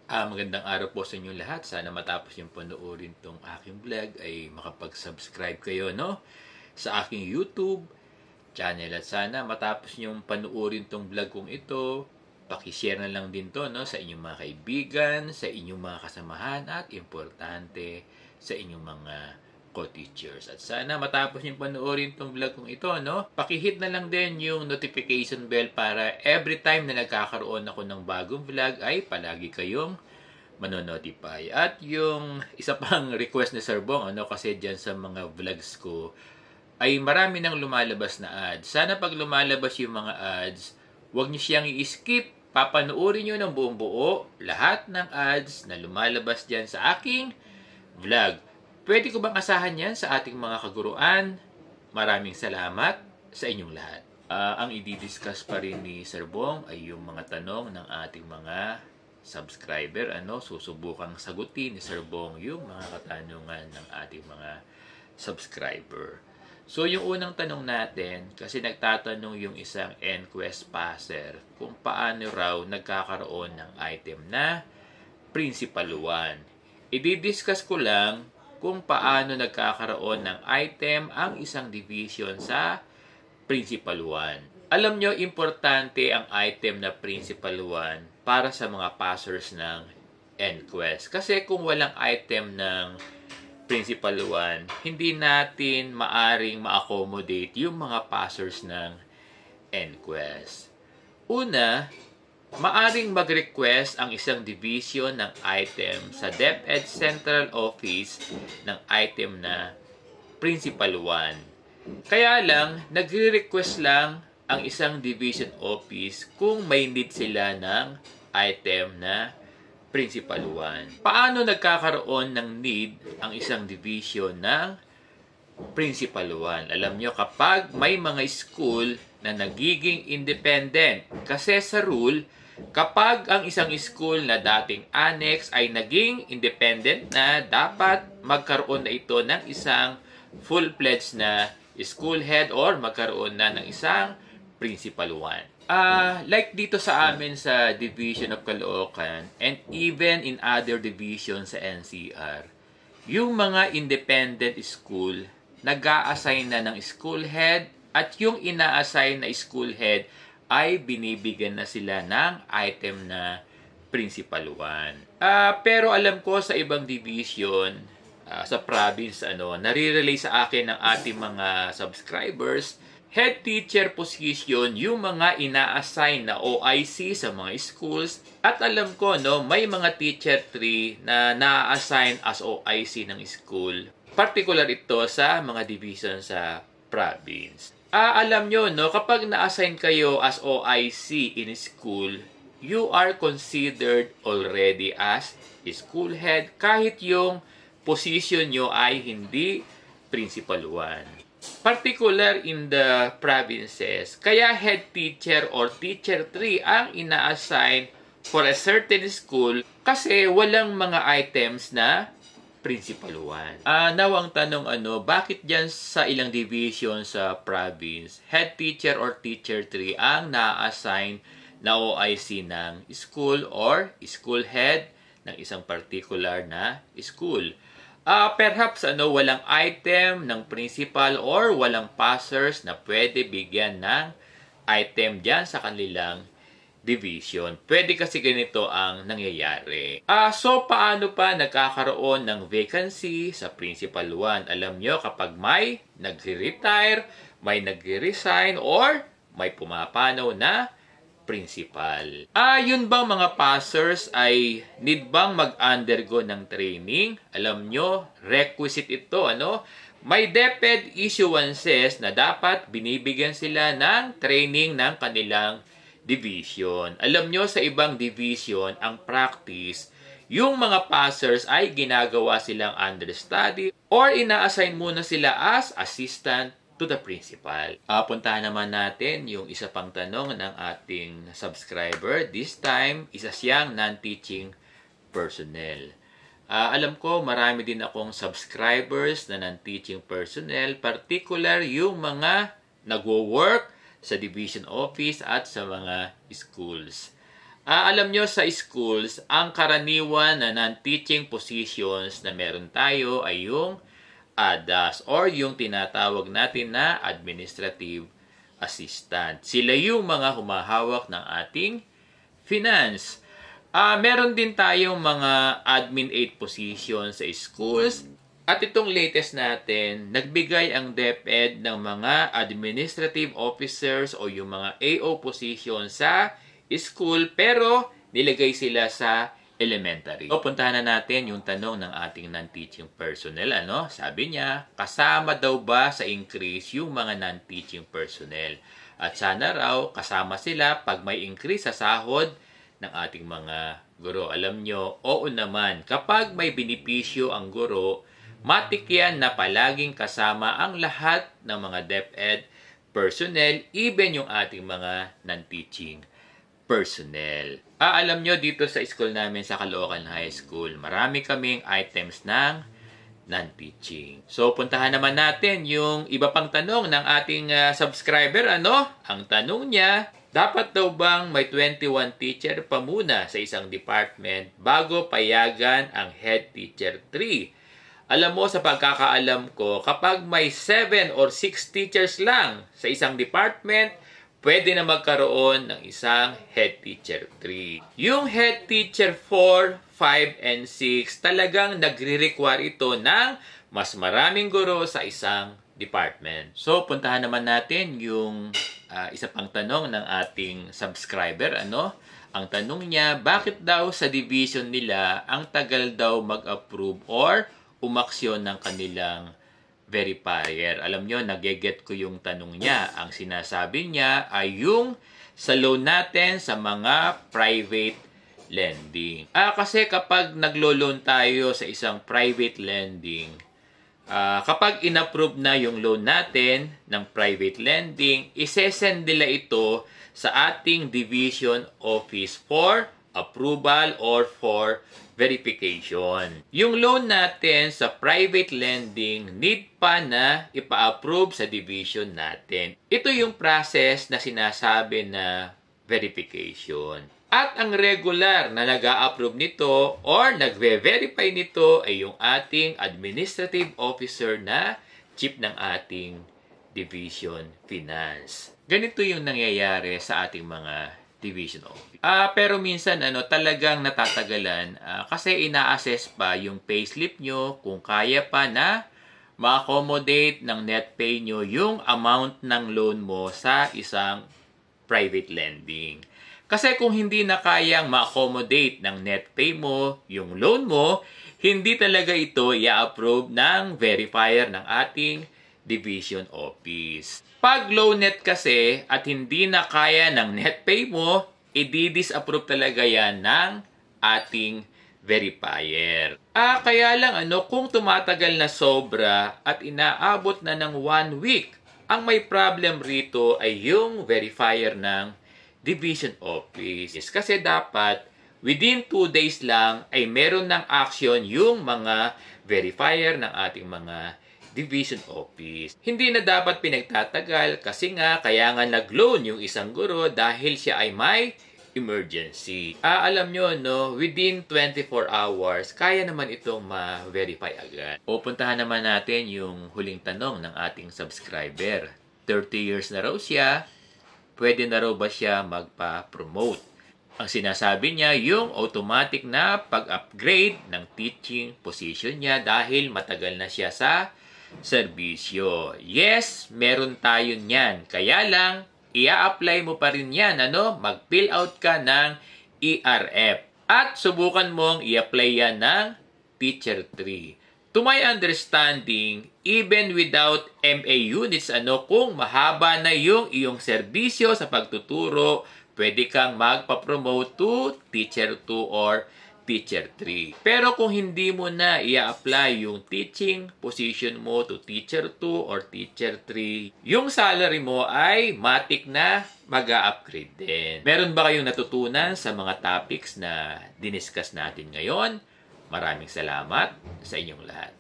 Magandang araw po sa inyong lahat. Sana matapos yung panoorin tong aking vlog ay makapag-subscribe kayo, no? Sa aking YouTube channel. At sana matapos yung panoorin tong vlog kong ito, pakishare na lang din to, no? Sa inyong mga kaibigan, sa inyong mga kasamahan, at importante sa inyong mga co-teachers. At sana matapos yung panoorin tong vlog kong ito, no? Pakihit na lang din yung notification bell para every time na nagkakaroon ako ng bagong vlog ay palagi kayong manonotify. At yung isa pang request ni Sir Bong, kasi dyan sa mga vlogs ko ay marami nang lumalabas na ads. Sana pag lumalabas yung mga ads, huwag niyo siyang i-skip. Papanoorin niyo ng buong buo lahat ng ads na lumalabas dyan sa aking vlog. Pwede ko bang asahan yan sa ating mga kaguruan? Maraming salamat sa inyong lahat. Ang i-discuss pa rin ni Sir Bong ay yung mga tanong ng ating mga subscriber. Susubukang sagutin ni Sir Bong yung mga katanungan ng ating mga subscriber. So, yung unang tanong natin, kasi nagtatanong yung isang EnQuest passer kung paano raw nagkakaroon ng item na Principal 1. I-discuss ko lang kung paano nagkakaroon ng item ang isang division sa Principal 1. Alam nyo, importante ang item na Principal 1 para sa mga passers ng EnQuest. Kasi kung walang item ng Principal 1, hindi natin maaring ma-accommodate yung mga passers ng EnQuest. Una, maaring mag-request ang isang division ng item sa DepEd Central Office ng item na Principal 1. Kaya lang, nagre-request lang ang isang division office kung may need sila ng item na Principal 1. Paano nagkakaroon ng need ang isang division ng Principal 1? Alam nyo, kapag may mga school na nagiging independent. Kasi sa rule, kapag ang isang school na dating annex ay naging independent na, dapat magkaroon na ito ng isang full-fledged na school head or magkaroon na ng isang Principal 1. Like dito sa amin sa Division of Caloocan and even in other divisions sa NCR, yung mga independent school, nag-a-assign na ng school head at yung ina-assign na school head ay binibigyan na sila ng item na Principal 1. Pero alam ko sa ibang division, sa province, nare-relay sa akin ng ating mga subscribers, head teacher position yung mga ina-assign na OIC sa mga schools. At alam ko, may mga teacher 3 na na-assign as OIC ng school. Particular ito sa mga division sa province. Alam nyo, kapag na-assign kayo as OIC in school, you are considered already as school head kahit yung position nyo ay hindi Principal 1. Particular in the provinces, kaya head teacher or teacher 3 ang ina-assign for a certain school kasi walang mga items na Principal 1. Now ang tanong, bakit dyan sa ilang division sa province, head teacher or teacher 3 ang na-assign na OIC ng school or school head ng isang particular na school? Perhaps walang item ng principal or walang passers na pwede bigyan ng item dyan sa kanilang division. Pwede kasi ganito ang nangyayari. So, paano pa nagkakaroon ng vacancy sa Principal 1? Alam nyo, kapag may nag-retire, may nag-resign, or may pumapanaw na principal. Yun bang mga passers ay need bang mag-undergo ng training? Alam nyo, requisite ito, May DepEd issuances na dapat binibigyan sila ng training ng kanilang division. Alam nyo, sa ibang division, ang practice, yung mga passers ay ginagawa silang understudy or ina-assign muna sila as assistant to the principal. Puntahan naman natin yung isa pang tanong ng ating subscriber. This time, isa siyang non-teaching personnel. Alam ko, marami din akong subscribers na non-teaching personnel, particular yung mga nagwo-work sa division office at sa mga schools. Alam nyo sa schools, ang karaniwan na non-teaching positions na meron tayo ay yung ADAS or yung tinatawag natin na administrative assistant. Sila yung mga humahawak ng ating finance. Meron din tayong mga admin aid positions sa schools. At itong latest natin, nagbigay ang DepEd ng mga administrative officers o yung mga AO positions sa school pero nilagay sila sa elementary. So, puntahan na natin yung tanong ng ating non-teaching personnel. Sabi niya, kasama daw ba sa increase yung mga non-teaching personnel? At sana raw kasama sila pag may increase sa sahod ng ating mga guro. Alam nyo, oo naman, kapag may benepisyo ang guro, matik yan na palaging kasama ang lahat ng mga DepEd personnel, even yung ating mga non-teaching personnel. Alam nyo, dito sa school namin sa Caloocan High School, marami kaming items ng non-teaching. So, puntahan naman natin yung iba pang tanong ng ating subscriber. Ang tanong niya, dapat daw bang may 21 teacher pa muna sa isang department bago payagan ang head teacher 3? Alam mo, sa pagkakaalam ko, kapag may 7 or 6 teachers lang sa isang department, pwede na magkaroon ng isang head teacher 3. Yung head teacher 4, 5, and 6, talagang nagre-require ito ng mas maraming guro sa isang department. So, puntahan naman natin yung isa pang tanong ng ating subscriber. Ang tanong niya, bakit daw sa division nila ang tagal daw mag-approve or umaksyon ng kanilang verifier? Alam nyo, nageget ko yung tanong niya. Ang sinasabi niya ay yung sa loan natin sa mga private lending. Kasi kapag naglo-loan tayo sa isang private lending, kapag in-approve na yung loan natin ng private lending, isesend nila ito sa ating division office for approval or for verification. Yung loan natin sa private lending need pa na ipa-approve sa division natin. Ito yung process na sinasabi na verification. At ang regular na nag-a-approve nito or nagve-verify nito ay yung ating administrative officer na chief ng ating division finance. Ganito yung nangyayari sa ating mga division office. Pero minsan talagang natatagalan kasi ina-assess pa yung payslip nyo kung kaya pa na ma-accommodate ng net pay nyo yung amount ng loan mo sa isang private lending. Kasi kung hindi na kayang ma-accommodate ng net pay mo yung loan mo, hindi talaga ito i-approve ng verifier ng ating division office. Pag low net kasi at hindi na kaya ng net pay mo, i-disapprove talaga yan ng ating verifier. Kaya lang kung tumatagal na sobra at inaabot na ng 1 week, ang may problem rito ay yung verifier ng division office. Kasi dapat within 2 days lang ay meron ng action yung mga verifier ng ating mga division office. Hindi na dapat pinagtatagal kasi kaya nga nag-loan yung isang guro dahil siya ay may emergency. Alam nyo, within 24 hours, kaya naman itong ma-verify agad. Puntahan naman natin yung huling tanong ng ating subscriber. 30 years na raw siya, pwede na raw ba siya magpa-promote? Ang sinasabi niya, yung automatic na pag-upgrade ng teaching position niya dahil matagal na siya sa serbisyo. Yes, meron tayo niyan. Kaya lang, i-apply mo pa rin yan. Mag-fill out ka ng ERF. At subukan mong i-apply yan ng Teacher 3. To my understanding, even without MA units, kung mahaba na yung iyong serbisyo sa pagtuturo, pwede kang magpa-promote to Teacher 2 or Teacher 3. Pero kung hindi mo na i-apply yung teaching position mo to Teacher 2 or Teacher 3, yung salary mo ay matik na mag-a-upgrade din. Meron ba kayong natutunan sa mga topics na diniscuss natin ngayon? Maraming salamat sa inyong lahat.